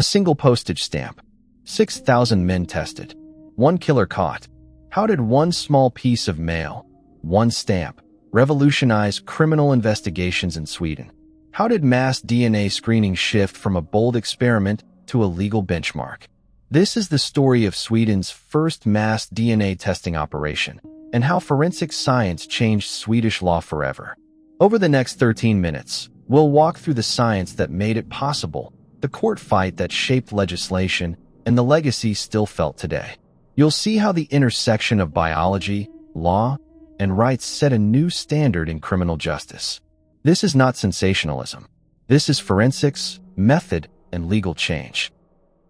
A single postage stamp. 6,000 men tested. One killer caught. How did one small piece of mail, one stamp, revolutionize criminal investigations in Sweden? How did mass DNA screening shift from a bold experiment to a legal benchmark? This is the story of Sweden's first mass DNA testing operation, and how forensic science changed Swedish law forever. Over the next 13 minutes, we'll walk through the science that made it possible, the court fight that shaped legislation, and the legacy still felt today. You'll see how the intersection of biology, law, and rights set a new standard in criminal justice. This is not sensationalism. This is forensics, method, and legal change.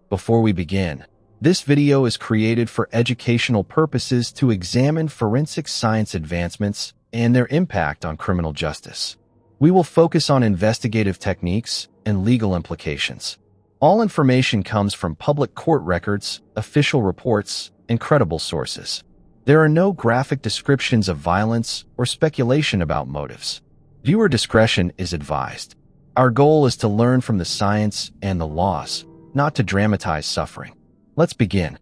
Before we begin, this video is created for educational purposes to examine forensic science advancements and their impact on criminal justice. We will focus on investigative techniques and legal implications. All information comes from public court records, official reports, and credible sources. There are no graphic descriptions of violence or speculation about motives. Viewer discretion is advised. Our goal is to learn from the science and the laws, not to dramatize suffering. Let's begin.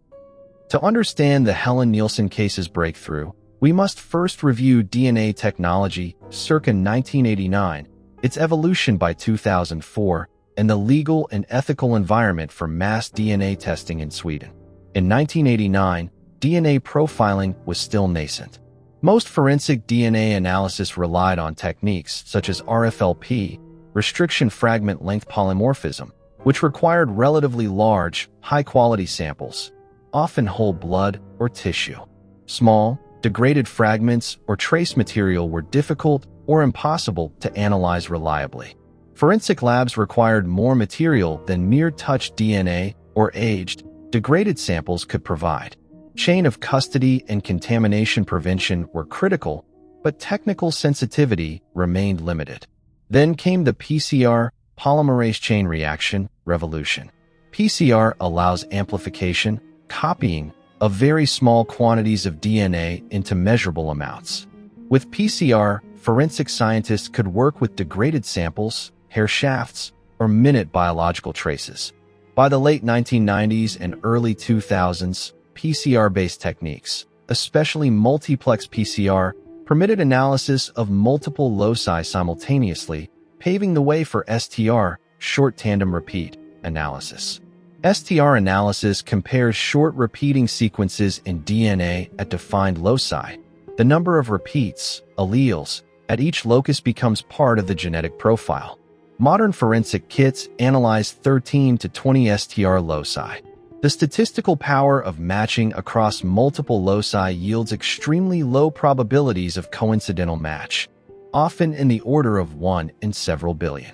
To understand the Helén Nilsson case's breakthrough, we must first review DNA technology circa 1989, its evolution by 2004, and the legal and ethical environment for mass DNA testing in Sweden. In 1989, DNA profiling was still nascent. Most forensic DNA analysis relied on techniques such as RFLP, restriction fragment length polymorphism, which required relatively large, high-quality samples, often whole blood or tissue. Small, degraded fragments or trace material were difficult or impossible to analyze reliably. Forensic labs required more material than mere touch DNA or aged, degraded samples could provide. Chain of custody and contamination prevention were critical, but technical sensitivity remained limited. Then came the PCR, polymerase chain reaction, revolution. PCR allows amplification, copying, of very small quantities of DNA into measurable amounts. With PCR, forensic scientists could work with degraded samples, hair shafts, or minute biological traces. By the late 1990s and early 2000s, PCR-based techniques, especially multiplex PCR, permitted analysis of multiple loci simultaneously, paving the way for STR, short tandem repeat, analysis. STR analysis compares short repeating sequences in DNA at defined loci. The number of repeats, alleles, at each locus becomes part of the genetic profile. Modern forensic kits analyze 13 to 20 STR loci. The statistical power of matching across multiple loci yields extremely low probabilities of coincidental match, often in the order of 1 in several billion.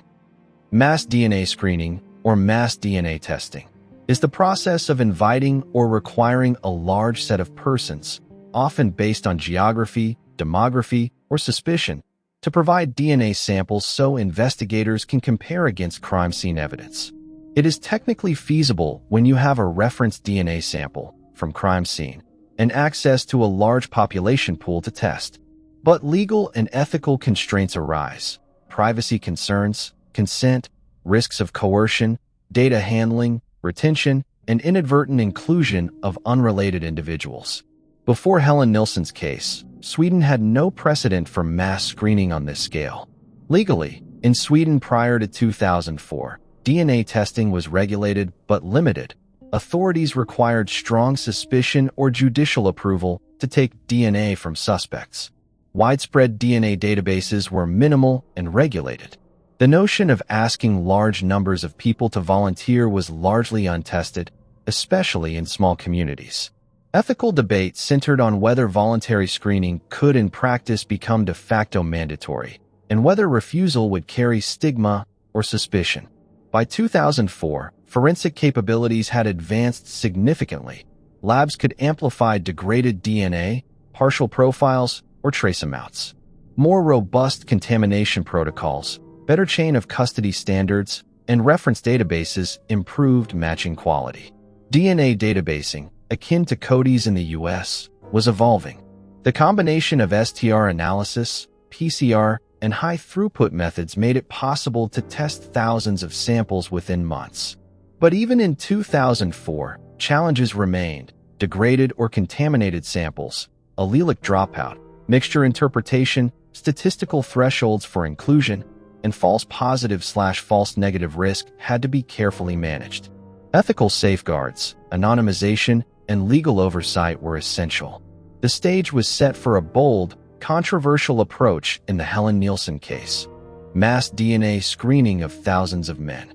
Mass DNA screening, or mass DNA testing, is the process of inviting or requiring a large set of persons, often based on geography, demography, or suspicion, to provide DNA samples so investigators can compare against crime scene evidence. It is technically feasible when you have a reference DNA sample from crime scene and access to a large population pool to test. But legal and ethical constraints arise: privacy concerns, consent, risks of coercion, data handling, retention, and inadvertent inclusion of unrelated individuals. Before Helén Nilsson's case, Sweden had no precedent for mass screening on this scale. Legally, in Sweden prior to 2004, DNA testing was regulated but limited. Authorities required strong suspicion or judicial approval to take DNA from suspects. Widespread DNA databases were minimal and regulated. The notion of asking large numbers of people to volunteer was largely untested, especially in small communities. Ethical debate centered on whether voluntary screening could in practice become de facto mandatory, and whether refusal would carry stigma or suspicion. By 2004, forensic capabilities had advanced significantly. Labs could amplify degraded DNA, partial profiles, or trace amounts. More robust contamination protocols, better chain of custody standards, and reference databases improved matching quality. DNA databasing, akin to CODIS in the US, was evolving. The combination of STR analysis, PCR, and high-throughput methods made it possible to test thousands of samples within months. But even in 2004, challenges remained: degraded or contaminated samples, allelic dropout, mixture interpretation, statistical thresholds for inclusion, and false positive/false negative risk had to be carefully managed. Ethical safeguards, anonymization, and legal oversight were essential. The stage was set for a bold, controversial approach in the Helén Nilsson case: mass DNA screening of thousands of men.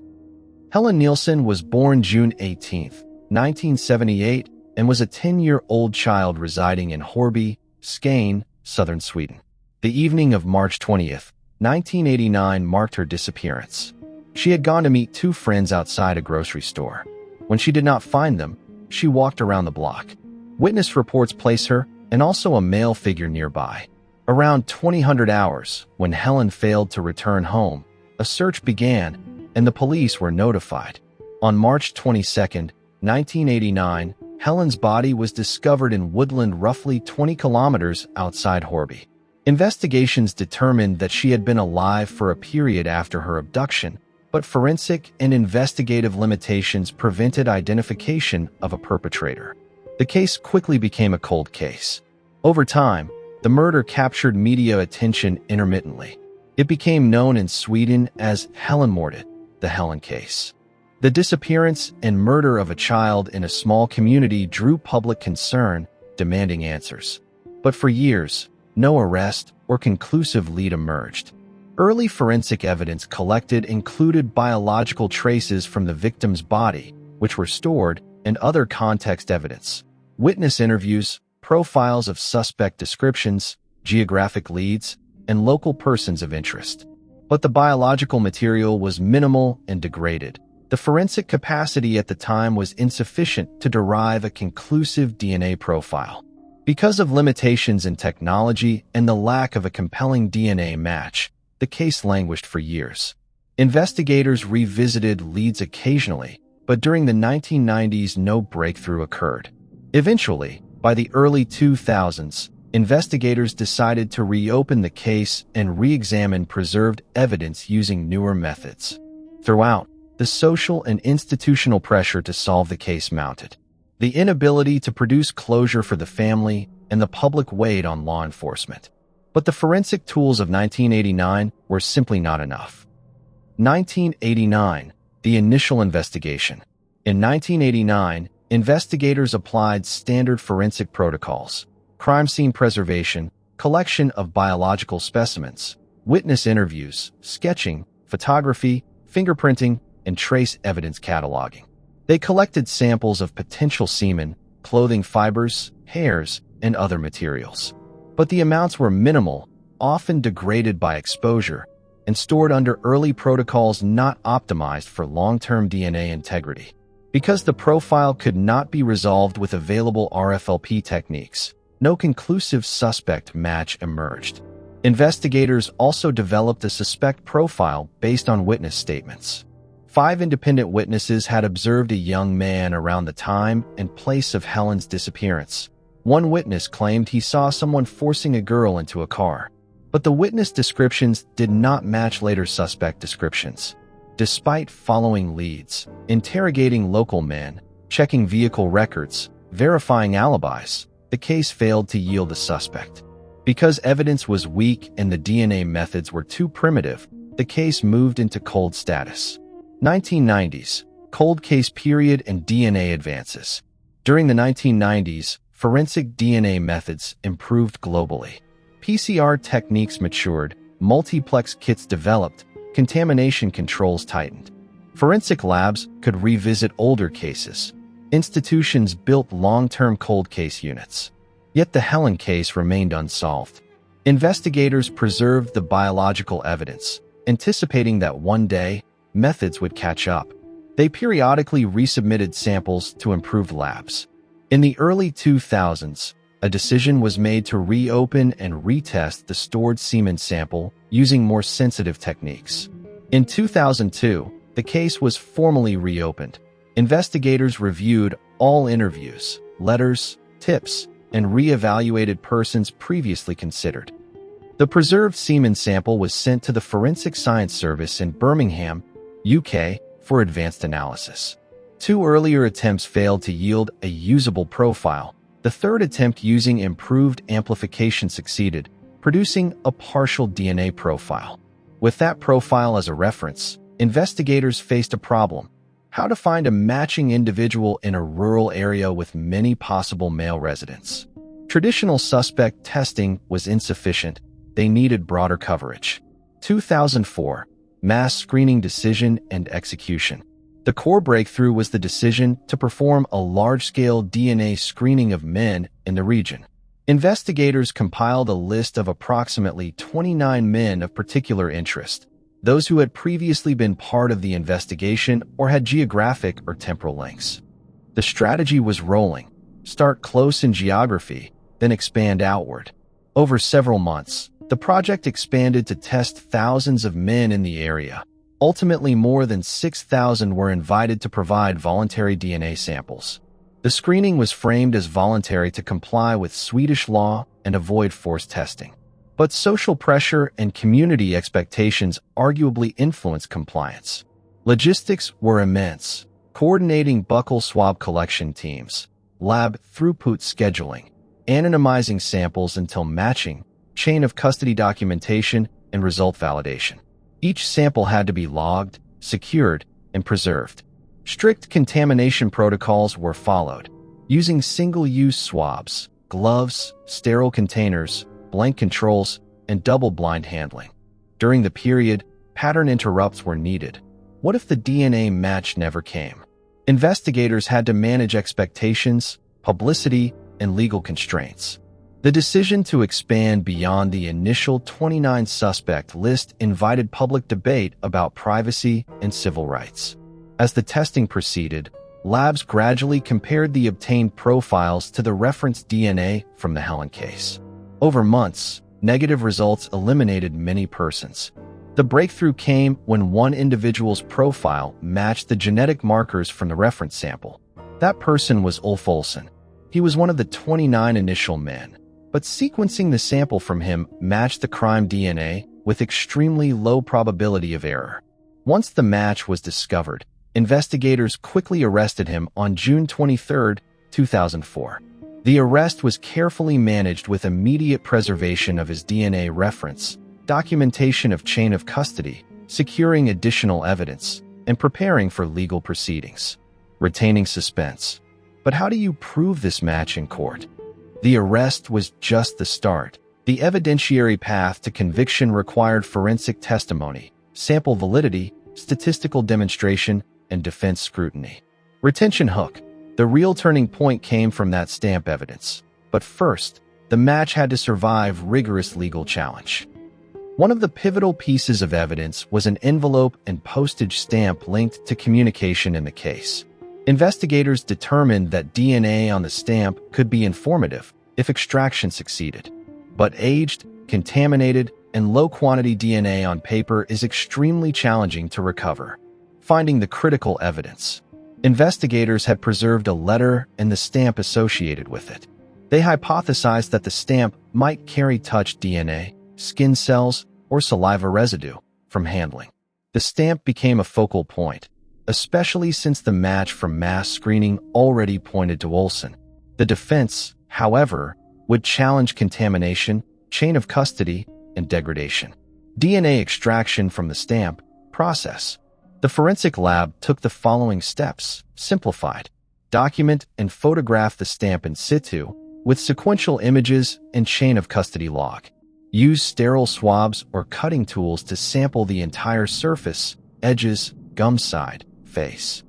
Helén Nilsson was born June 18, 1978, and was a 10-year-old child residing in Hörby, Skåne, southern Sweden. The evening of March 20, 1989 marked her disappearance. She had gone to meet two friends outside a grocery store. When she did not find them, she walked around the block. Witness reports place her and also a male figure nearby. Around 2000 hours, when Helén failed to return home, a search began, and the police were notified. On March 22, 1989, Helén's body was discovered in woodland roughly 20 kilometers outside Hörby. Investigations determined that she had been alive for a period after her abduction, but forensic and investigative limitations prevented identification of a perpetrator. The case quickly became a cold case. Over time, the murder captured media attention intermittently. It became known in Sweden as Helén-mordet, the Helén case. The disappearance and murder of a child in a small community drew public concern, demanding answers. But for years, no arrest or conclusive lead emerged. Early forensic evidence collected included biological traces from the victim's body, which were stored, and other context evidence: witness interviews, profiles of suspect descriptions, geographic leads, and local persons of interest. But the biological material was minimal and degraded. The forensic capacity at the time was insufficient to derive a conclusive DNA profile. Because of limitations in technology and the lack of a compelling DNA match, the case languished for years. Investigators revisited leads occasionally, but during the 1990s no breakthrough occurred. Eventually, by the early 2000s, investigators decided to reopen the case and re-examine preserved evidence using newer methods. Throughout, the social and institutional pressure to solve the case mounted. The inability to produce closure for the family and the public weighed on law enforcement. But the forensic tools of 1989 were simply not enough. 1989, the initial investigation. In 1989, investigators applied standard forensic protocols: crime scene preservation, collection of biological specimens, witness interviews, sketching, photography, fingerprinting, and trace evidence cataloging. They collected samples of potential semen, clothing fibers, hairs, and other materials. But the amounts were minimal, often degraded by exposure, and stored under early protocols not optimized for long-term DNA integrity. Because the profile could not be resolved with available RFLP techniques, no conclusive suspect match emerged. Investigators also developed a suspect profile based on witness statements. 5 independent witnesses had observed a young man around the time and place of Helén's disappearance. One witness claimed he saw someone forcing a girl into a car, but the witness descriptions did not match later suspect descriptions. Despite following leads, interrogating local men, checking vehicle records, verifying alibis, the case failed to yield a suspect. Because evidence was weak and the DNA methods were too primitive, the case moved into cold status. 1990s, cold case period and DNA advances. During the 1990s, forensic DNA methods improved globally. PCR techniques matured, multiplex kits developed, contamination controls tightened. Forensic labs could revisit older cases. Institutions built long-term cold case units. Yet the Helén case remained unsolved. Investigators preserved the biological evidence, anticipating that one day, methods would catch up. They periodically resubmitted samples to improved labs. In the early 2000s, a decision was made to reopen and retest the stored semen sample using more sensitive techniques. In 2002, the case was formally reopened. Investigators reviewed all interviews, letters, tips, and re-evaluated persons previously considered. The preserved semen sample was sent to the Forensic Science Service in Birmingham, UK, for advanced analysis. Two earlier attempts failed to yield a usable profile. The third attempt using improved amplification succeeded, producing a partial DNA profile. With that profile as a reference, investigators faced a problem: how to find a matching individual in a rural area with many possible male residents. Traditional suspect testing was insufficient. They needed broader coverage. 2004. Mass screening decision and execution. The core breakthrough was the decision to perform a large-scale DNA screening of men in the region. Investigators compiled a list of approximately 29 men of particular interest, those who had previously been part of the investigation or had geographic or temporal links. The strategy was rolling: start close in geography, then expand outward. Over several months, the project expanded to test thousands of men in the area. Ultimately, more than 6,000 were invited to provide voluntary DNA samples. The screening was framed as voluntary to comply with Swedish law and avoid forced testing. But social pressure and community expectations arguably influenced compliance. Logistics were immense: coordinating buccal swab collection teams, lab throughput scheduling, anonymizing samples until matching, chain of custody documentation, and result validation. Each sample had to be logged, secured, and preserved. Strict contamination protocols were followed, using single-use swabs, gloves, sterile containers, blank controls, and double-blind handling. During the period, pattern interrupts were needed. What if the DNA match never came? Investigators had to manage expectations, publicity, and legal constraints. The decision to expand beyond the initial 29 suspect list invited public debate about privacy and civil rights. As the testing proceeded, labs gradually compared the obtained profiles to the reference DNA from the Helén case. Over months, negative results eliminated many persons. The breakthrough came when one individual's profile matched the genetic markers from the reference sample. That person was Ulf Olsson. He was one of the 29 initial men, but sequencing the sample from him matched the crime DNA with extremely low probability of error. Once the match was discovered, investigators quickly arrested him on June 23, 2004. The arrest was carefully managed with immediate preservation of his DNA reference, documentation of chain of custody, securing additional evidence, and preparing for legal proceedings. Retaining suspense. But how do you prove this match in court? The arrest was just the start. The evidentiary path to conviction required forensic testimony, sample validity, statistical demonstration, and defense scrutiny. Retention hook. The real turning point came from that stamp evidence. But first, the match had to survive rigorous legal challenge. One of the pivotal pieces of evidence was an envelope and postage stamp linked to communication in the case. Investigators determined that DNA on the stamp could be informative if extraction succeeded. But aged, contaminated, and low-quantity DNA on paper is extremely challenging to recover. Finding the critical evidence. Investigators had preserved a letter and the stamp associated with it. They hypothesized that the stamp might carry touch DNA, skin cells, or saliva residue from handling. The stamp became a focal point, especially since the match from mass screening already pointed to Olsson. The defense, however, would challenge contamination, chain of custody, and degradation. DNA extraction from the stamp process. The forensic lab took the following steps: simplified, document and photograph the stamp in situ with sequential images and chain of custody log. Use sterile swabs or cutting tools to sample the entire surface, edges, gum side, face.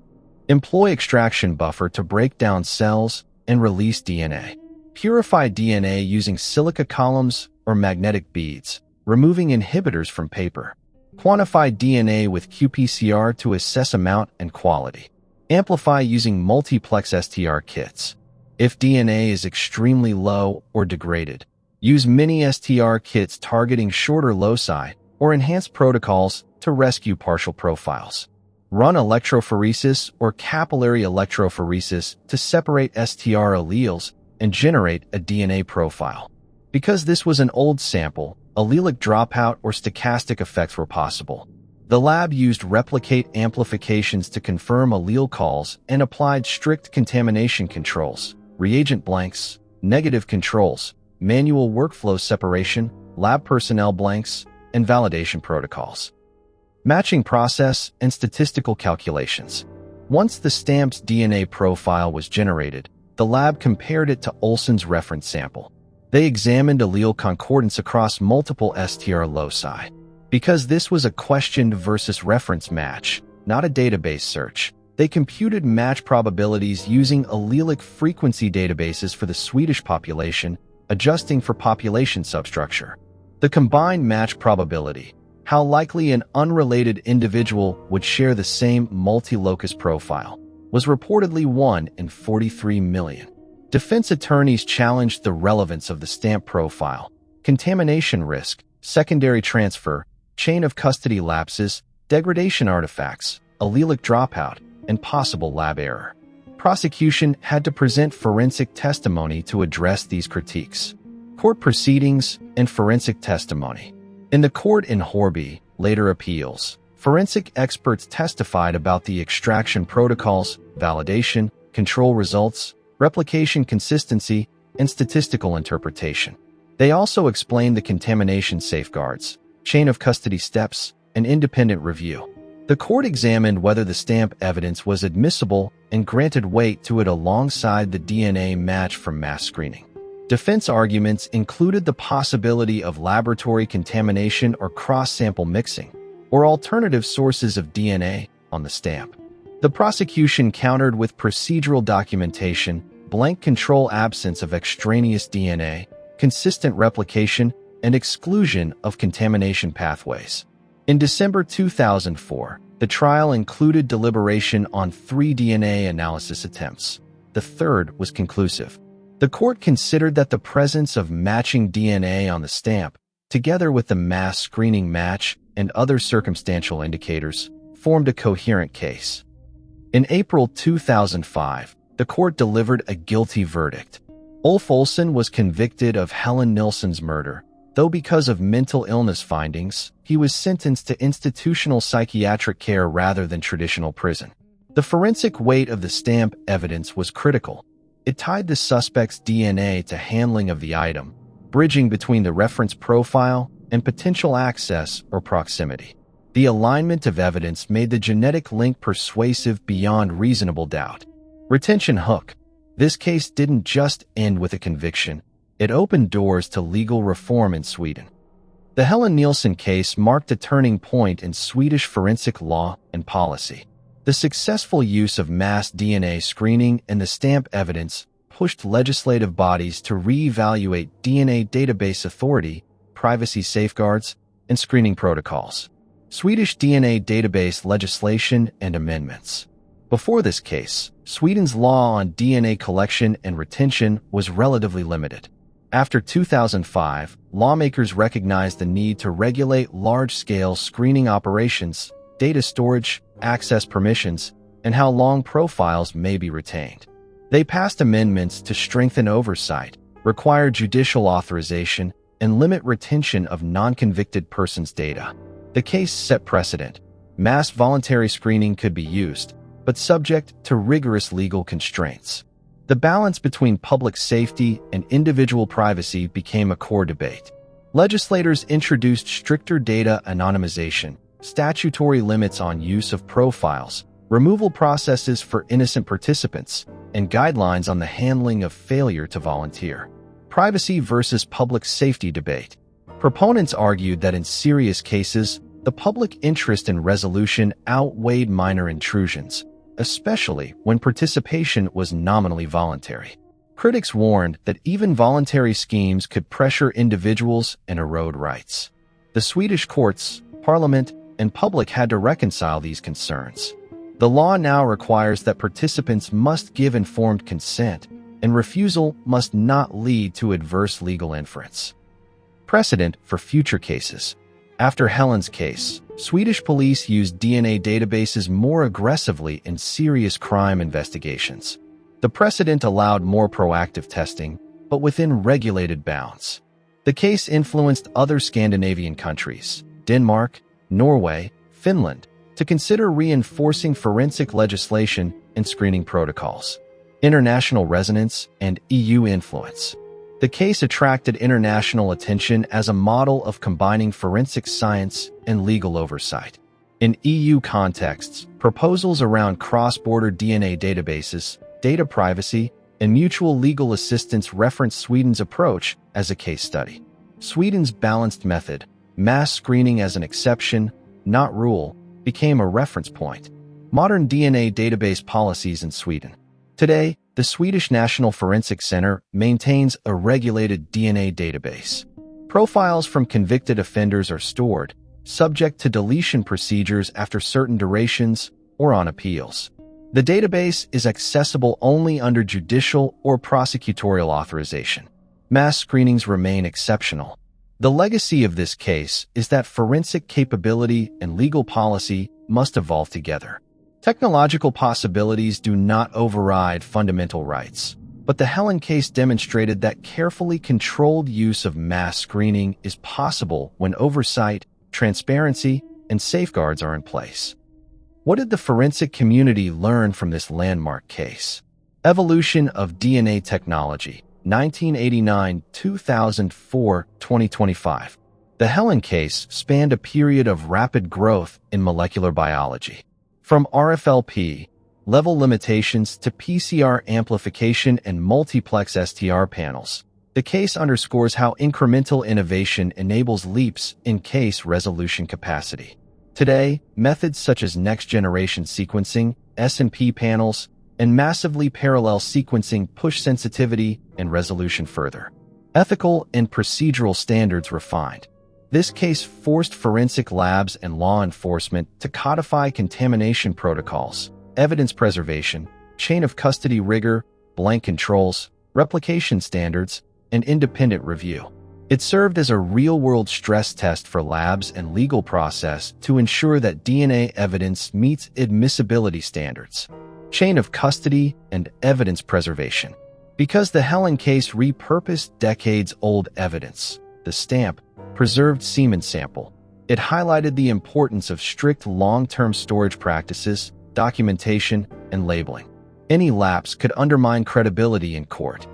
Employ extraction buffer to break down cells and release DNA. Purify DNA using silica columns or magnetic beads, removing inhibitors from paper. Quantify DNA with qPCR to assess amount and quality. Amplify using multiplex STR kits. If DNA is extremely low or degraded, use mini STR kits targeting shorter loci or enhanced protocols to rescue partial profiles. Run electrophoresis or capillary electrophoresis to separate STR alleles and generate a DNA profile. Because this was an old sample, allelic dropout or stochastic effects were possible. The lab used replicate amplifications to confirm allele calls and applied strict contamination controls, reagent blanks, negative controls, manual workflow separation, lab personnel blanks, and validation protocols. Matching process and statistical calculations. Once the stamp's DNA profile was generated, the lab compared it to Olson's reference sample. They examined allele concordance across multiple STR loci. Because this was a questioned versus reference match, not a database search, they computed match probabilities using allelic frequency databases for the Swedish population, adjusting for population substructure. The combined match probability, how likely an unrelated individual would share the same multi-locus profile, was reportedly 1 in 43 million. Defense attorneys challenged the relevance of the stamp profile, contamination risk, secondary transfer, chain of custody lapses, degradation artifacts, allelic dropout, and possible lab error. Prosecution had to present forensic testimony to address these critiques. Court proceedings and forensic testimony. In the court in Hörby, later appeals, forensic experts testified about the extraction protocols, validation, control results, replication consistency, and statistical interpretation. They also explained the contamination safeguards, chain of custody steps, and independent review. The court examined whether the stamp evidence was admissible and granted weight to it alongside the DNA match from mass screening. Defense arguments included the possibility of laboratory contamination or cross-sample mixing, or alternative sources of DNA on the stamp. The prosecution countered with procedural documentation, blank control absence of extraneous DNA, consistent replication, and exclusion of contamination pathways. In December 2004, the trial included deliberation on 3 DNA analysis attempts. The third was conclusive. The court considered that the presence of matching DNA on the stamp, together with the mass screening match and other circumstantial indicators, formed a coherent case. In April 2005, the court delivered a guilty verdict. Ulf Olsson was convicted of Helén Nilsson's murder, though because of mental illness findings, he was sentenced to institutional psychiatric care rather than traditional prison. The forensic weight of the stamp evidence was critical. It tied the suspect's DNA to handling of the item, bridging between the reference profile and potential access or proximity. The alignment of evidence made the genetic link persuasive beyond reasonable doubt. Retention hook. This case didn't just end with a conviction. It opened doors to legal reform in Sweden. The Helén Nilsson case marked a turning point in Swedish forensic law and policy. The successful use of mass DNA screening and the stamp evidence pushed legislative bodies to re-evaluate DNA database authority, privacy safeguards, and screening protocols. Swedish DNA database legislation and amendments. Before this case, Sweden's law on DNA collection and retention was relatively limited. After 2005, lawmakers recognized the need to regulate large-scale screening operations, data storage, access permissions, and how long profiles may be retained. They passed amendments to strengthen oversight, require judicial authorization, and limit retention of non-convicted persons' data. The case set precedent. Mass voluntary screening could be used, but subject to rigorous legal constraints. The balance between public safety and individual privacy became a core debate. Legislators introduced stricter data anonymization, statutory limits on use of profiles, removal processes for innocent participants, and guidelines on the handling of failure to volunteer. Privacy versus public safety debate. Proponents argued that in serious cases, the public interest in resolution outweighed minor intrusions, especially when participation was nominally voluntary. Critics warned that even voluntary schemes could pressure individuals and erode rights. The Swedish courts, parliament, and public had to reconcile these concerns. The law now requires that participants must give informed consent, and refusal must not lead to adverse legal inference. Precedent for future cases. After Helén's case, Swedish police used DNA databases more aggressively in serious crime investigations. The precedent allowed more proactive testing, but within regulated bounds. The case influenced other Scandinavian countries, Denmark, Norway, Finland, to consider reinforcing forensic legislation and screening protocols. International resonance and EU influence. The case attracted international attention as a model of combining forensic science and legal oversight. In EU contexts, proposals around cross-border DNA databases, data privacy, and mutual legal assistance reference Sweden's approach as a case study. Sweden's balanced method, mass screening as an exception, not rule, became a reference point. Modern DNA database policies in Sweden. Today, the Swedish National Forensic Center maintains a regulated DNA database. Profiles from convicted offenders are stored, subject to deletion procedures after certain durations or on appeals. The database is accessible only under judicial or prosecutorial authorization. Mass screenings remain exceptional. The legacy of this case is that forensic capability and legal policy must evolve together. Technological possibilities do not override fundamental rights, but the Helén case demonstrated that carefully controlled use of mass screening is possible when oversight, transparency, and safeguards are in place. What did the forensic community learn from this landmark case? Evolution of DNA technology, 1989, 2004, 2025. The Helén case spanned a period of rapid growth in molecular biology. From RFLP, level limitations to PCR amplification and multiplex STR panels, the case underscores how incremental innovation enables leaps in case resolution capacity. Today, methods such as next-generation sequencing, SNP panels, and massively parallel sequencing push sensitivity and resolution further. Ethical and procedural standards refined. This case forced forensic labs and law enforcement to codify contamination protocols, evidence preservation, chain of custody rigor, blank controls, replication standards, and independent review. It served as a real-world stress test for labs and legal process to ensure that DNA evidence meets admissibility standards. Chain of custody and evidence preservation. Because the Helén case repurposed decades-old evidence, the stamp, preserved semen sample. It highlighted the importance of strict long-term storage practices, documentation, and labeling. Any lapse could undermine credibility in court.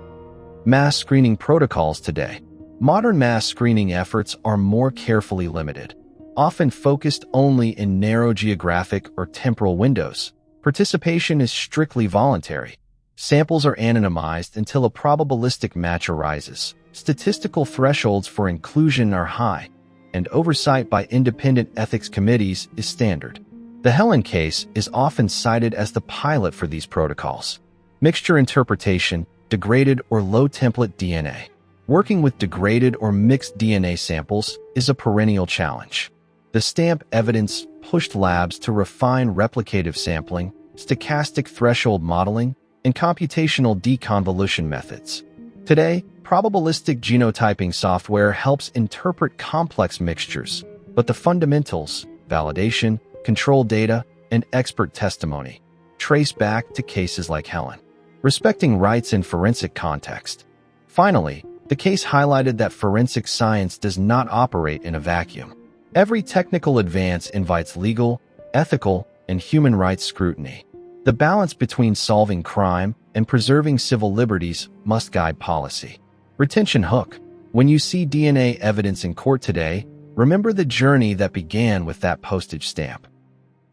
Mass screening protocols today. Modern mass screening efforts are more carefully limited, often focused only in narrow geographic or temporal windows. Participation is strictly voluntary. Samples are anonymized until a probabilistic match arises. Statistical thresholds for inclusion are high, and oversight by independent ethics committees is standard. The Helén case is often cited as the pilot for these protocols. Mixture interpretation, degraded or low-template DNA. Working with degraded or mixed DNA samples is a perennial challenge. The stamp evidence pushed labs to refine replicative sampling, stochastic threshold modeling, and computational deconvolution methods. Today, probabilistic genotyping software helps interpret complex mixtures, but the fundamentals, validation, control data, and expert testimony, trace back to cases like Helén. Respecting rights in forensic context. Finally, the case highlighted that forensic science does not operate in a vacuum. Every technical advance invites legal, ethical, and human rights scrutiny. The balance between solving crime and preserving civil liberties must guide policy. Retention hook. When you see DNA evidence in court today, remember the journey that began with that postage stamp.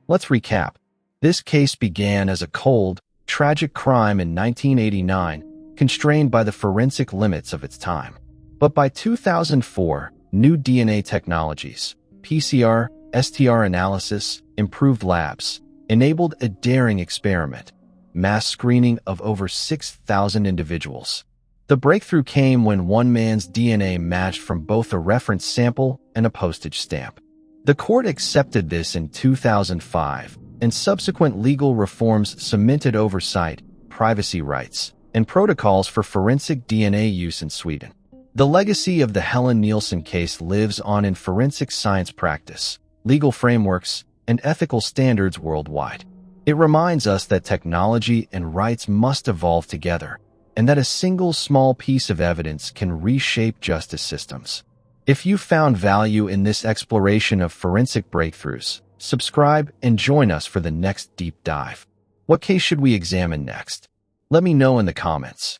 Let's recap. This case began as a cold, tragic crime in 1989, constrained by the forensic limits of its time. But by 2004, new DNA technologies, PCR, STR analysis, improved labs, enabled a daring experiment, mass screening of over 6,000 individuals. The breakthrough came when one man's DNA matched from both a reference sample and a postage stamp. The court accepted this in 2005, and subsequent legal reforms cemented oversight, privacy rights, and protocols for forensic DNA use in Sweden. The legacy of the Helén Nilsson case lives on in forensic science practice, legal frameworks, and ethical standards worldwide. It reminds us that technology and rights must evolve together, and that a single small piece of evidence can reshape justice systems. If you found value in this exploration of forensic breakthroughs, Subscribe and join us for the next deep dive. What case should we examine next? Let me know in the comments.